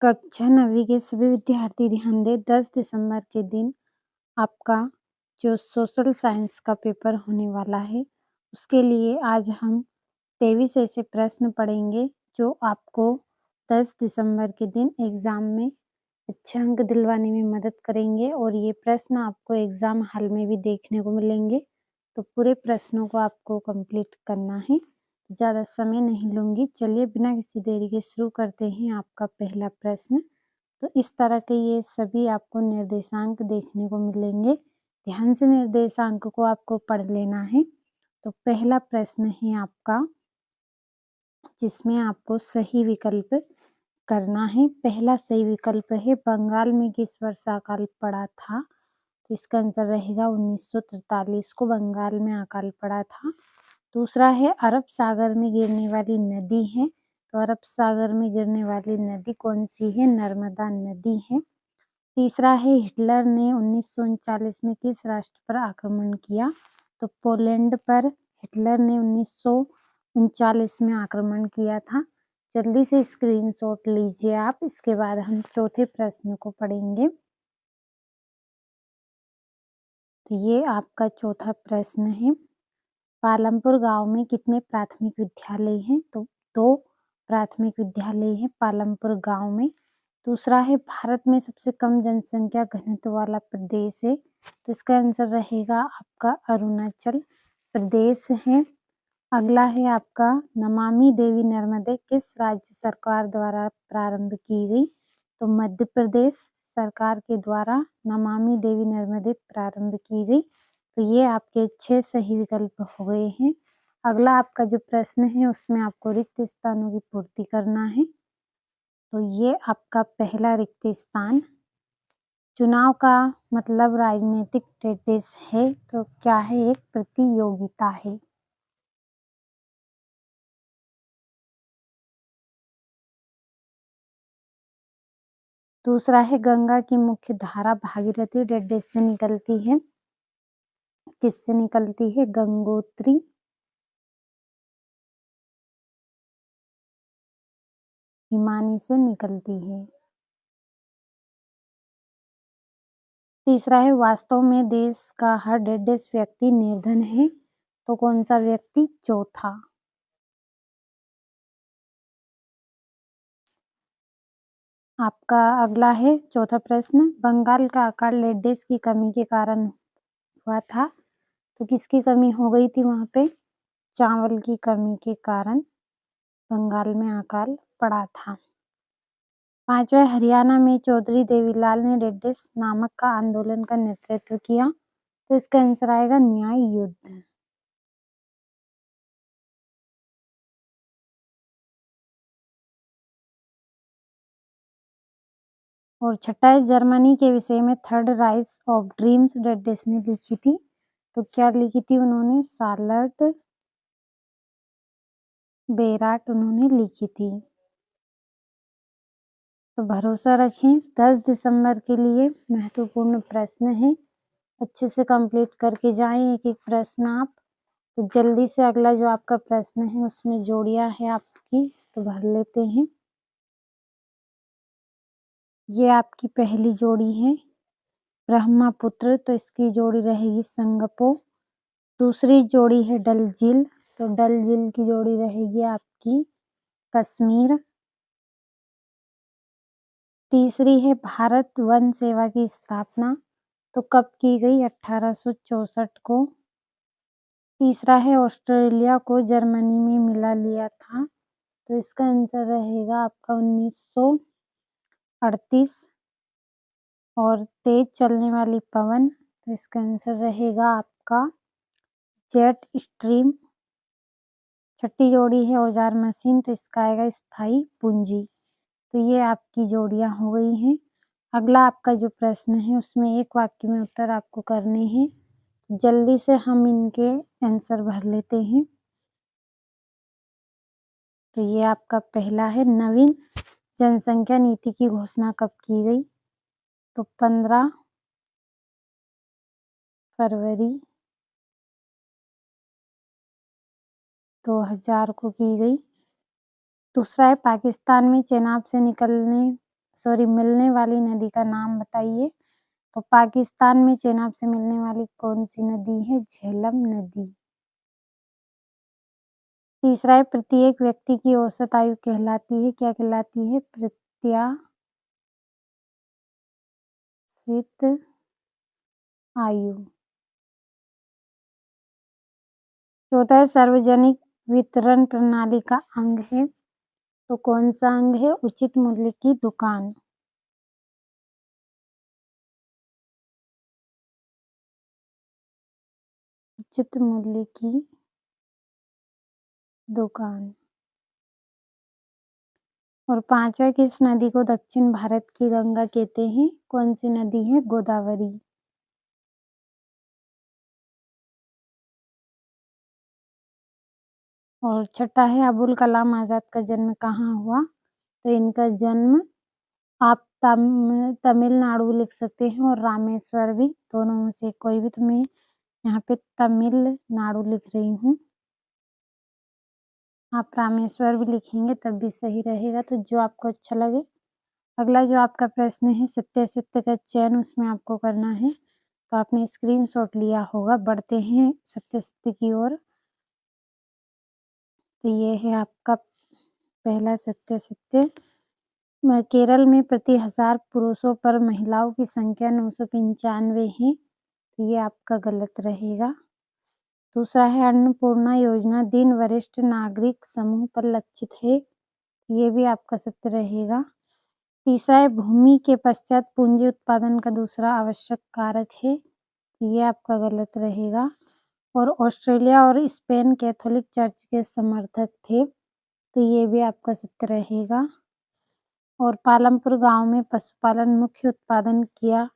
कक्षा 9वीं के सभी विद्यार्थी ध्यान दें। 10 दिसंबर के दिन आपका जो सोशल साइंस का पेपर होने वाला है, उसके लिए आज हम 23 ऐसे प्रश्न पढ़ेंगे जो आपको 10 दिसंबर के दिन एग्ज़ाम में अच्छे अंक दिलवाने में मदद करेंगे और ये प्रश्न आपको एग्ज़ाम हॉल में भी देखने को मिलेंगे। तो पूरे प्रश्नों को आपको कंप्लीट करना है। ज़्यादा समय नहीं लूँगी, चलिए बिना किसी देरी के शुरू करते हैं आपका पहला प्रश्न। तो इस तरह के ये सभी आपको निर्देशांक देखने को मिलेंगे। ध्यान से निर्देशांक को आपको पढ़ लेना है। तो पहला प्रश्न है आपका, जिसमें आपको सही विकल्प करना है। पहला सही विकल्प है बंगाल में किस वर्ष अकाल पड़ा था? तो इसका आंसर रहेगा 1943 को बंगाल में अकाल पड़ा था। दूसरा है अरब सागर में गिरने वाली नदी है, तो अरब सागर में गिरने वाली नदी कौन सी है? नर्मदा नदी है। तीसरा है हिटलर ने 1939 में किस राष्ट्र पर आक्रमण किया? तो पोलैंड पर हिटलर ने 1939 में आक्रमण किया था। जल्दी से स्क्रीनशॉट लीजिए आप। इसके बाद हम चौथे प्रश्न को पढ़ेंगे। तो ये आपका चौथा प्रश्न है, पालमपुर गांव में कितने प्राथमिक विद्यालय हैं? तो 2 प्राथमिक विद्यालय हैं पालमपुर गांव में। दूसरा है भारत में सबसे कम जनसंख्या घनत्व वाला प्रदेश है, तो इसका आंसर रहेगा आपका अरुणाचल प्रदेश है। अगला है आपका नमामि देवी नर्मदे किस राज्य सरकार द्वारा प्रारंभ की गई? तो मध्य प्रदेश सरकार के द्वारा नमामि देवी नर्मदे प्रारंभ की गई। तो ये आपके 6 सही विकल्प हो गए हैं। अगला आपका जो प्रश्न है उसमें आपको रिक्त स्थानों की पूर्ति करना है। तो ये आपका पहला रिक्त स्थान, चुनाव का मतलब राजनीतिक प्रैक्टिस है, तो क्या है? एक प्रतियोगिता है। दूसरा है गंगा की मुख्य धारा भागीरथी डेडेस से निकलती है, किससे निकलती है? गंगोत्री। हिमानी से निकलती है। तीसरा है वास्तव में देश का हर डेडेस व्यक्ति निर्धन है, तो कौन सा व्यक्ति? चौथा। आपका अगला है चौथा प्रश्न, बंगाल का अकाल डेडेस की कमी के कारण हुआ था, तो किसकी कमी हो गई थी वहां पे? चावल की कमी के कारण बंगाल में अकाल पड़ा था। पांचवा, हरियाणा में चौधरी देवीलाल ने डेडेस नामक का आंदोलन का नेतृत्व किया, तो इसका आंसर आएगा न्याय युद्ध। और छठा है जर्मनी के विषय में थर्ड राइज ऑफ ड्रीम्स डेडेस ने लिखी थी, तो क्या लिखी थी उन्होंने? शार्लट बेराट उन्होंने लिखी थी। तो भरोसा रखें, 10 दिसंबर के लिए महत्वपूर्ण प्रश्न है, अच्छे से कंप्लीट करके जाएं एक एक प्रश्न आप। तो जल्दी से अगला जो आपका प्रश्न है उसमें जोड़ियां है आपकी, तो भर लेते हैं। ये आपकी पहली जोड़ी है ब्रह्मपुत्र, तो इसकी जोड़ी रहेगी संगपो। दूसरी जोड़ी है डल झील, तो डल झील की जोड़ी रहेगी आपकी कश्मीर। तीसरी है भारत वन सेवा की स्थापना, तो कब की गई? 1864 को। तीसरा है ऑस्ट्रेलिया को जर्मनी में मिला लिया था, तो इसका आंसर रहेगा आपका 1938। और तेज चलने वाली पवन, तो इसका आंसर रहेगा आपका जेट स्ट्रीम। छठी जोड़ी है औजार मशीन, तो इसका आएगा स्थायी पूंजी। तो ये आपकी जोड़ियां हो गई हैं। अगला आपका जो प्रश्न है उसमें एक वाक्य में उत्तर आपको करने हैं, जल्दी से हम इनके आंसर भर लेते हैं। तो ये आपका पहला है नवीन जनसंख्या नीति की घोषणा कब की गई? तो 15 फरवरी 2000 को की गई। दूसरा है पाकिस्तान में चेनाब से निकलने मिलने वाली नदी का नाम बताइए। तो पाकिस्तान में चेनाब से मिलने वाली कौन सी नदी है? झेलम नदी। तीसरा है, प्रत्येक व्यक्ति की औसत आयु कहलाती है, क्या कहलाती है? प्रत्याशित आयु। चौथा है, सार्वजनिक वितरण प्रणाली का अंग है, तो कौन सा अंग है? उचित मूल्य की दुकान। उचित मूल्य की दुकान। और पांचवा, किस नदी को दक्षिण भारत की गंगा कहते हैं? कौन सी नदी है? गोदावरी। और छठा है, अबुल कलाम आजाद का जन्म कहाँ हुआ? तो इनका जन्म आप तमिलनाडु लिख सकते हैं और रामेश्वर भी, दोनों में से कोई भी। तो मैं यहाँ पे तमिलनाडु लिख रही हूँ, आप रामेश्वर भी लिखेंगे तब भी सही रहेगा, तो जो आपको अच्छा लगे। अगला जो आपका प्रश्न है, सत्यासत्य का चयन उसमें आपको करना है, तो आपने स्क्रीनशॉट लिया होगा। बढ़ते हैं सत्यासत्य की ओर। तो ये है आपका पहला सत्यासत्य। केरल में प्रति 1000 पुरुषों पर महिलाओं की संख्या 995 है, तो ये आपका गलत रहेगा। दूसरा है, अन्नपूर्णा योजना दीन वरिष्ठ नागरिक समूह पर लक्षित है, ये भी आपका सत्य रहेगा। तीसरा है, भूमि के पश्चात पूंजी उत्पादन का दूसरा आवश्यक कारक है, ये आपका गलत रहेगा। और ऑस्ट्रेलिया और स्पेन कैथोलिक चर्च के समर्थक थे, तो ये भी आपका सत्य रहेगा। और पालमपुर गांव में पशुपालन मुख्य उत्पादन किया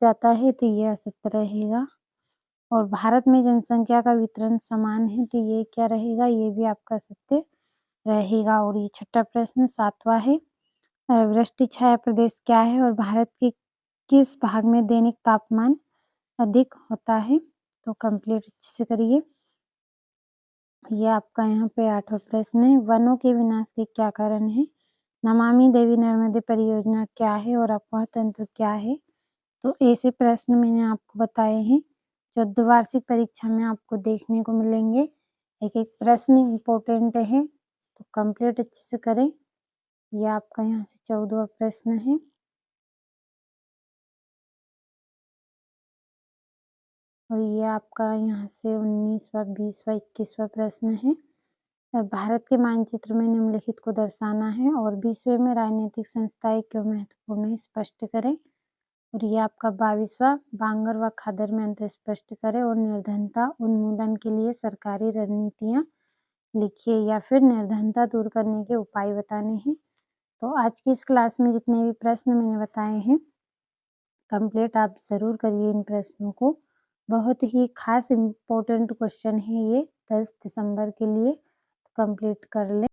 जाता है, तो ये असत्य रहेगा। और भारत में जनसंख्या का वितरण समान है, तो ये क्या रहेगा? ये भी आपका सत्य रहेगा। और ये छठा प्रश्न, सातवां है, वृष्टि छाया प्रदेश क्या है और भारत के किस भाग में दैनिक तापमान अधिक होता है? तो कंप्लीट अच्छे से करिए। ये आपका यहाँ पे 8वां प्रश्न है, वनों के विनाश के क्या कारण है? नमामि देवी नर्मदे परियोजना क्या है और अफवाह तंत्र क्या है? तो ऐसे प्रश्न मैंने आपको बताए हैं जो द्विवार्षिक परीक्षा में आपको देखने को मिलेंगे। एक एक प्रश्न इम्पोर्टेंट है, तो कंप्लीट अच्छे से करें। ये आपका यहाँ से 14वां प्रश्न है। और ये आपका यहाँ से 19वां, 20वां, 21वां प्रश्न है। भारत के मानचित्र में निम्नलिखित को दर्शाना है और विश्व में राजनीतिक संस्थाएं क्यों महत्वपूर्ण है, स्पष्ट करें। और ये आपका 22वां, बांगर व खादर में अंतर स्पष्ट करें और निर्धनता उन्मूलन के लिए सरकारी रणनीतियां लिखिए, या फिर निर्धनता दूर करने के उपाय बताने हैं। तो आज की इस क्लास में जितने भी प्रश्न मैंने बताए हैं, कंप्लीट आप ज़रूर करिए इन प्रश्नों को। बहुत ही खास इम्पोर्टेंट क्वेश्चन है ये 10 दिसंबर के लिए, कंप्लीट कर लें।